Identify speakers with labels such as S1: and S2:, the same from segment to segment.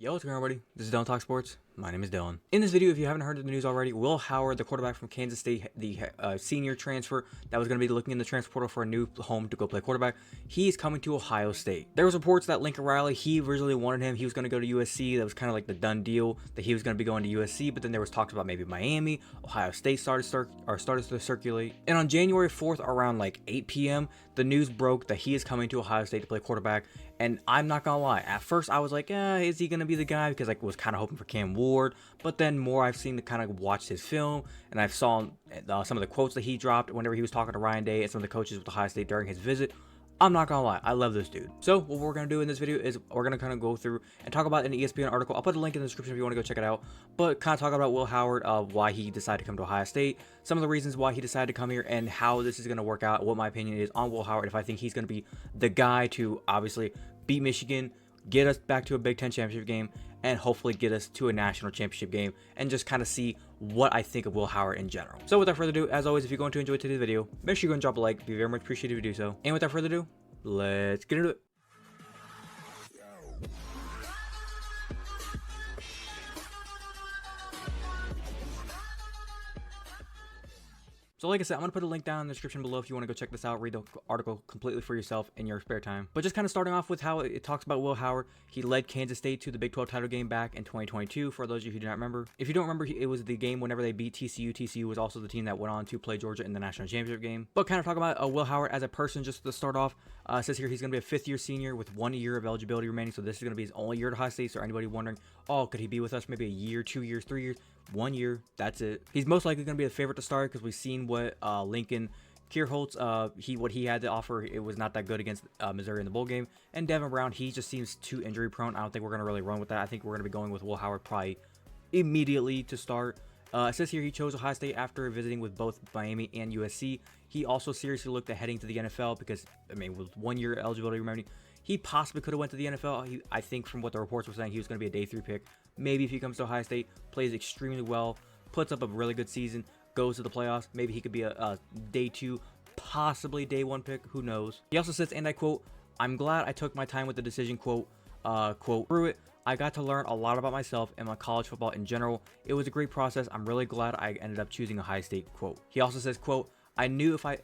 S1: Yo, what's going on, everybody? This is Dylan Talk Sports. My name is Dylan. In this video, if you haven't heard of the news already, Will Howard, the quarterback from Kansas State, the senior transfer that was going to be looking in the transfer portal for a new home to go play quarterback, he's coming to Ohio State. There was reports that Lincoln Riley, he originally wanted him. He was going to go to USC. That was kind of like the done deal that he was going to be going to USC. But then there was talks about maybe Miami. Ohio State started to circulate. And on January 4th, around like 8 p.m., the news broke that he is coming to Ohio State to play quarterback. And I'm not gonna lie, at first I was like, is he gonna be the guy? Because I was kind of hoping for Cam Ward. But then more I've seen to kind of watch his film, and I've saw some of the quotes that he dropped whenever he was talking to Ryan Day and some of the coaches with Ohio State during his visit. I'm not gonna lie, I love this dude. So what we're gonna do in this video is we're gonna kind of go through and talk about an ESPN article. I'll put a link in the description if you want to go check it out. But kind of talk about Will Howard, why he decided to come to Ohio State, some of the reasons why he decided to come here, and how this is gonna work out. What my opinion is on Will Howard, if I think he's gonna be the guy to obviously beat Michigan, get us back to a Big Ten championship game, and hopefully get us to a national championship game, and just kind of see what I think of Will Howard in general. So without further ado, as always, if you're going to enjoy today's video, make sure you go and drop a like. It'd be very much appreciated if you do so. And without further ado, let's get into it. So like I said, I'm going to put a link down in the description below if you want to go check this out, read the article completely for yourself in your spare time. But just kind of starting off with how it talks about Will Howard. He led Kansas State to the Big 12 title game back in 2022, for those of you who do not remember. If you don't remember, it was the game whenever they beat TCU. TCU was also the team that went on to play Georgia in the national championship game. But kind of talking about Will Howard as a person, just to start off, it says here he's going to be a fifth-year senior with 1 year of eligibility remaining. So this is going to be his only year at Ohio State. So anybody wondering, oh, could he be with us maybe a year, 2 years, 3 years? 1 year, that's it. He's most likely going to be a favorite to start because we've seen what Lincoln Kierholtz, what he had to offer. It was not that good against Missouri in the bowl game. And Devin Brown, he just seems too injury prone. I don't think we're going to really run with that. I think we're going to be going with Will Howard probably immediately to start. It says here he chose Ohio State after visiting with both Miami and USC. He also seriously looked at heading to the NFL because, I mean, with 1 year eligibility remaining, he possibly could have went to the NFL. I think from what the reports were saying, he was going to be a day 3 pick. Maybe if he comes to Ohio State, plays extremely well, puts up a really good season, goes to the playoffs, maybe he could be a day 2, possibly day 1 pick. Who knows? He also says, and I quote, "I'm glad I took my time with the decision," quote, "through it, I got to learn a lot about myself and my college football in general. It was a great process. I'm really glad I ended up choosing Ohio State," quote. He also says, quote, "I knew if I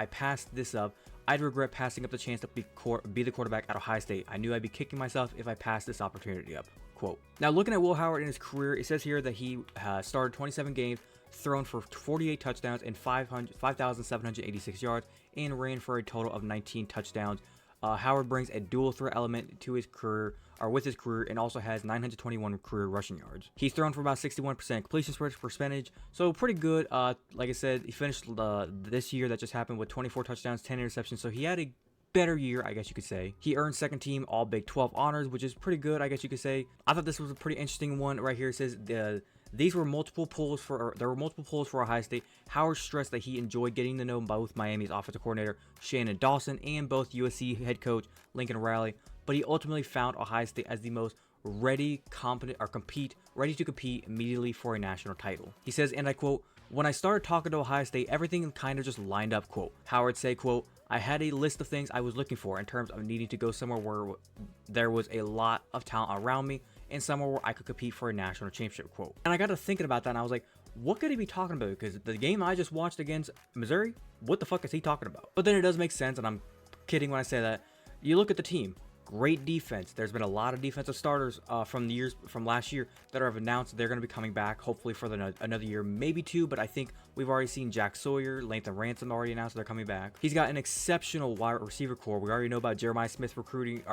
S1: passed this up, I'd regret passing up the chance to be the quarterback at Ohio State. I knew I'd be kicking myself if I passed this opportunity up," quote. Now, looking at Will Howard in his career, it says here that he started 27 games, thrown for 48 touchdowns and 5,786 yards, and ran for a total of 19 touchdowns. Howard brings a dual threat element to his career, or with his career, and also has 921 career rushing yards. He's thrown for about 61% completion percentage, so pretty good. Like I said, he finished this year that just happened with 24 touchdowns, 10 interceptions, so he had a better year, I guess you could say. He earned second team all Big 12 honors, which is pretty good, I guess you could say. I thought this was a pretty interesting one right here. It says there were multiple polls for Ohio State. Howard stressed that he enjoyed getting to know both Miami's offensive coordinator Shannon Dawson and both USC head coach Lincoln Riley, but he ultimately found Ohio State as the most ready to compete immediately for a national title. He says, and I quote, "When I started talking to Ohio State, everything kind of just lined up," quote. Howard said, quote, "I had a list of things I was looking for in terms of needing to go somewhere where there was a lot of talent around me and somewhere where I could compete for a national championship," quote. And I got to thinking about that, and I was like, what could he be talking about? Because the game I just watched against Missouri, what the fuck is he talking about? But then it does make sense, and I'm kidding when I say that. You look at the team. Great defense. There's been a lot of defensive starters from last year that have announced they're going to be coming back, hopefully for another year, maybe 2. But I think we've already seen Jack Sawyer, Lathan Ransom already announced they're coming back. He's got an exceptional wide receiver core. We already know about Jeremiah Smith recruit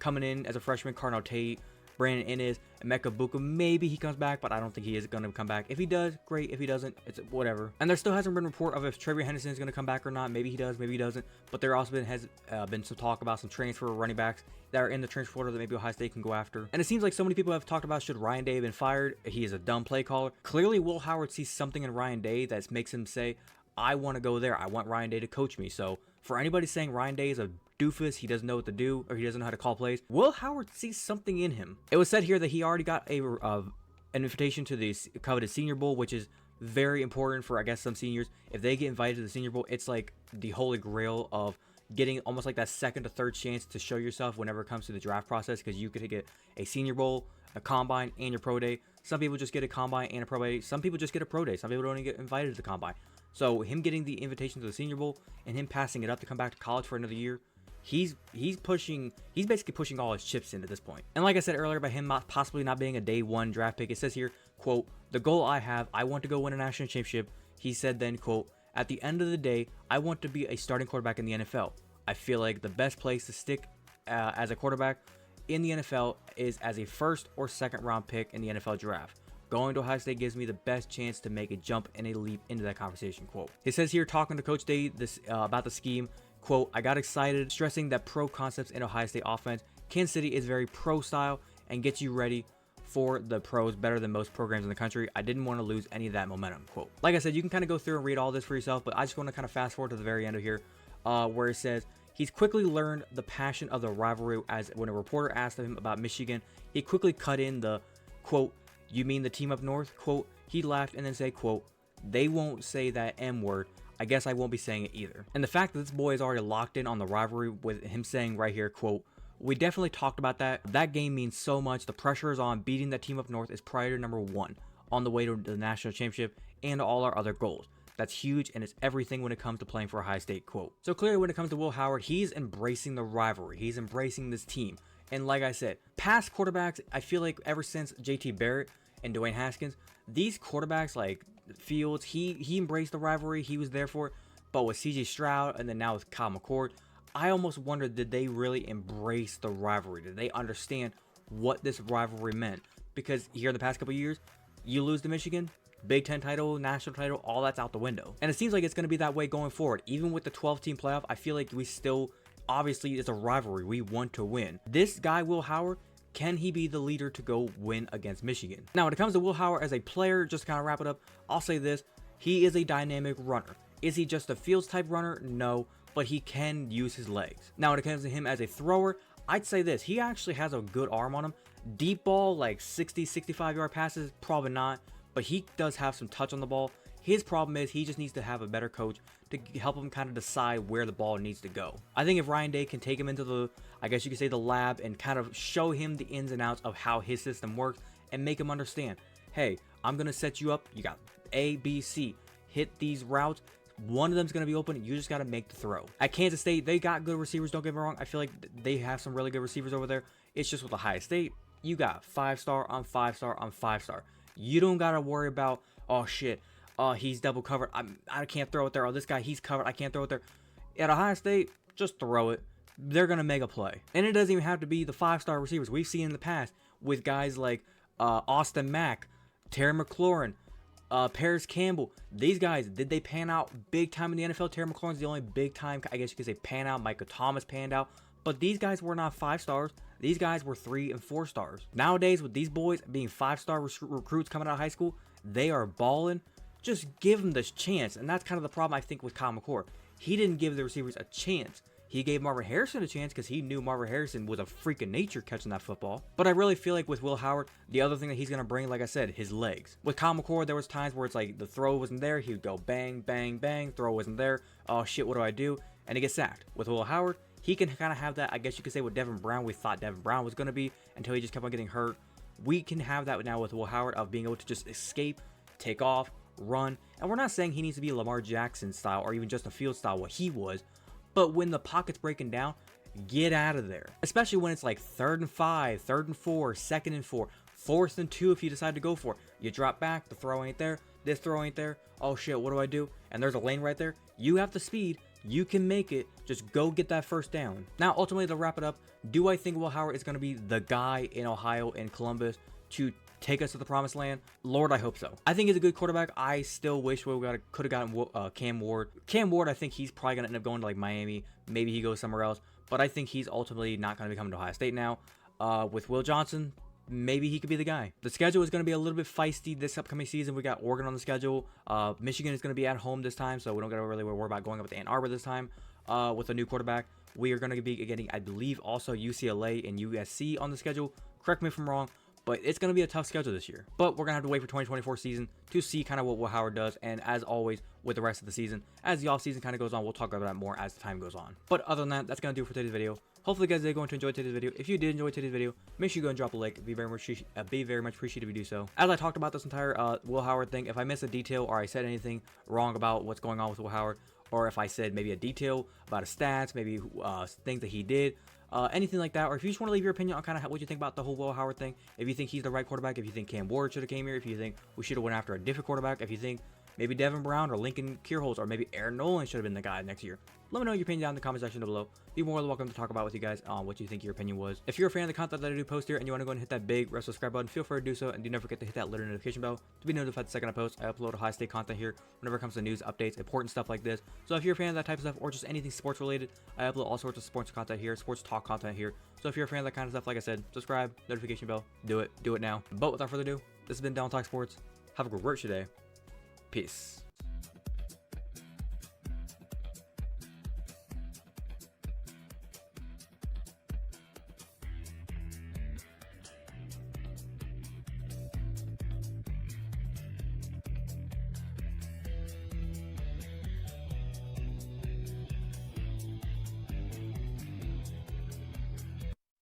S1: coming in as a freshman, Carnell Tate, Brandon Innes, and Emeka Buka. Maybe he comes back, but I don't think he is going to come back. If he does, great. If he doesn't, it's whatever. And there still hasn't been a report of if Trevor Henderson is going to come back or not. Maybe he does, maybe he doesn't. But there also been some talk about some transfer running backs that are in the transfer portal that maybe Ohio State can go after. And it seems like so many people have talked about, should Ryan Day have been fired? He is a dumb play caller. Clearly, Will Howard sees something in Ryan Day that makes him say, I want to go there. I want Ryan Day to coach me. So for anybody saying Ryan Day is a doofus, he doesn't know what to do, or he doesn't know how to call plays, Will Howard sees something in him. It was said here that he already got an invitation to the coveted Senior Bowl, which is very important for, I guess, some seniors. If they get invited to the Senior Bowl, it's like the holy grail of getting almost like that second to third chance to show yourself whenever it comes to the draft process, because you could get a Senior Bowl, a combine, and your pro day. Some people just get a combine and a pro day. Some people just get a pro day. Some people don't even get invited to the combine. So him getting the invitation to the Senior Bowl and him passing it up to come back to college for another year, he's basically pushing all his chips in at this point. And like I said earlier about him possibly not being a day one draft pick, it says here, quote, "The goal I have, I want to go win a national championship." He said then, quote, "At the end of the day, I want to be a starting quarterback in the NFL. I feel like the best place to stick as a quarterback in the NFL is as a first or second round pick in the NFL draft. Going to Ohio State gives me the best chance to make a jump and a leap into that conversation," quote. It says here, talking to Coach Day about the scheme, quote, "I got excited, stressing that pro concepts in Ohio State offense. Kansas City is very pro style and gets you ready for the pros better than most programs in the country. I didn't want to lose any of that momentum," quote. Like I said, you can kind of go through and read all this for yourself, but I just want to kind of fast forward to the very end of here, where it says, he's quickly learned the passion of the rivalry, as when a reporter asked him about Michigan, he quickly cut in the, quote, "You mean the team up north?" quote. He laughed and then said, quote, "They won't say that M word. I guess I won't be saying it either." And the fact that this boy is already locked in on the rivalry with him saying right here, quote, "We definitely talked about that. That game means so much. The pressure is on. Beating that team up north is priority number one on the way to the national championship and all our other goals. That's huge, and it's everything when it comes to playing for Ohio State," quote. So clearly when it comes to Will Howard, he's embracing the rivalry. He's embracing this team. And like I said, past quarterbacks, I feel like ever since JT Barrett and Dwayne Haskins, these quarterbacks like Fields, he embraced the rivalry. He was there for it. But with CJ Stroud and then now with Kyle McCord, I almost wonder, did they really embrace the rivalry? Did they understand what this rivalry meant? Because here in the past couple of years, you lose to Michigan, Big Ten title, national title, all that's out the window. And it seems like it's going to be that way going forward. Even with the 12-team playoff, I feel like we still, obviously, it's a rivalry. We want to win. This guy, Will Howard, can he be the leader to go win against Michigan? Now, when it comes to Will Howard as a player, just to kind of wrap it up, I'll say this. He is a dynamic runner. Is he just a Fields type runner? No, but he can use his legs. Now, when it comes to him as a thrower, I'd say this. He actually has a good arm on him. Deep ball, like 60, 65-yard passes, probably not. But he does have some touch on the ball. His problem is he just needs to have a better coach to help him kind of decide where the ball needs to go. I think if Ryan Day can take him into the, I guess you could say, the lab and kind of show him the ins and outs of how his system works and make him understand, hey, I'm going to set you up. You got A, B, C. Hit these routes. One of them's going to be open. You just got to make the throw. At Kansas State, they got good receivers. Don't get me wrong. I feel like they have some really good receivers over there. It's just with Ohio State, you got 5-star on 5-star on 5-star. You don't got to worry about, oh, shit, he's double covered. I can't throw it there. Oh, this guy, he's covered. I can't throw it there. At Ohio State, just throw it. They're going to make a play. And it doesn't even have to be the 5-star receivers. We've seen in the past with guys like Austin Mack, Terry McLaurin, Paris Campbell. These guys, did they pan out big time in the NFL? Terry McLaurin's the only big time, I guess you could say, pan out. Michael Thomas panned out. But these guys were not 5-stars. These guys were 3 and 4 stars. Nowadays, with these boys being 5-star recruits coming out of high school, they are balling. Just give them this chance. And that's kind of the problem, I think, with Kyle McCord. He didn't give the receivers a chance. He gave Marvin Harrison a chance because he knew Marvin Harrison was a freak of nature catching that football. But I really feel like with Will Howard, the other thing that he's going to bring, like I said, his legs. With Kyle McCord, there was times where it's like the throw wasn't there. He would go bang, bang, bang. Throw wasn't there. Oh, shit, what do I do? And he gets sacked. With Will Howard, he can kind of have that, I guess you could say, with Devin Brown, we thought Devin Brown was going to be until he just kept on getting hurt. We can have that now with Will Howard of being able to just escape, take off, run. And we're not saying he needs to be Lamar Jackson style or even just a Field style, what he was. But when the pocket's breaking down, get out of there. Especially when it's like 3rd and 5, 3rd and 4, 2nd and 4, 4th and 2 if you decide to go for it. You drop back, the throw ain't there, this throw ain't there. Oh shit, what do I do? And there's a lane right there. You have the speed. You can make it. Just go get that first down. Now, ultimately, to wrap it up, do I think Will Howard is going to be the guy in Ohio and Columbus to take us to the promised land? Lord, I hope so. I think he's a good quarterback. I still wish we could have gotten Cam Ward. Cam Ward, I think he's probably going to end up going to like Miami. Maybe he goes somewhere else. But I think he's ultimately not going to be coming to Ohio State now. With Will Johnson, maybe he could be the guy. The schedule is going to be a little bit feisty this upcoming season. We got Oregon on the schedule. Michigan is going to be at home this time, so we don't got to really worry about going up to Ann Arbor this time with a new quarterback. We are going to be getting, I believe, also UCLA and USC on the schedule. Correct me if I'm wrong, but it's going to be a tough schedule this year. But we're going to have to wait for 2024 season to see kind of what Will Howard does. And as always, with the rest of the season, as the off season kind of goes on, we'll talk about that more as the time goes on. But other than that, that's going to do it for today's video. Hopefully you guys did go to enjoy today's video. If you did enjoy today's video, make sure you go and drop a like. It'd be very much appreciated if you do so. As I talked about this entire Will Howard thing, if I missed a detail or I said anything wrong about what's going on with Will Howard, or if I said maybe a detail about his stats, maybe things that he did, anything like that, or if you just want to leave your opinion on kind of what you think about the whole Will Howard thing, if you think he's the right quarterback, if you think Cam Ward should have came here, if you think we should have went after a different quarterback, if you think maybe Devin Brown or Lincoln Kierholz or maybe Aaron Nolan should have been the guy next year, let me know your opinion down in the comment section below. Be more than welcome to talk about with you guys on what you think your opinion was. If you're a fan of the content that I do post here and you want to go and hit that big red subscribe button, feel free to do so, and do not forget to hit that little notification bell to be notified the second I post. I upload high state content here whenever it comes to news, updates, important stuff like this. So if you're a fan of that type of stuff or just anything sports related, I upload all sorts of sports content here, sports talk content here. So if you're a fan of that kind of stuff, like I said, subscribe, notification bell, do it now. But without further ado, this has been Down Talk Sports. Have a great day. Peace.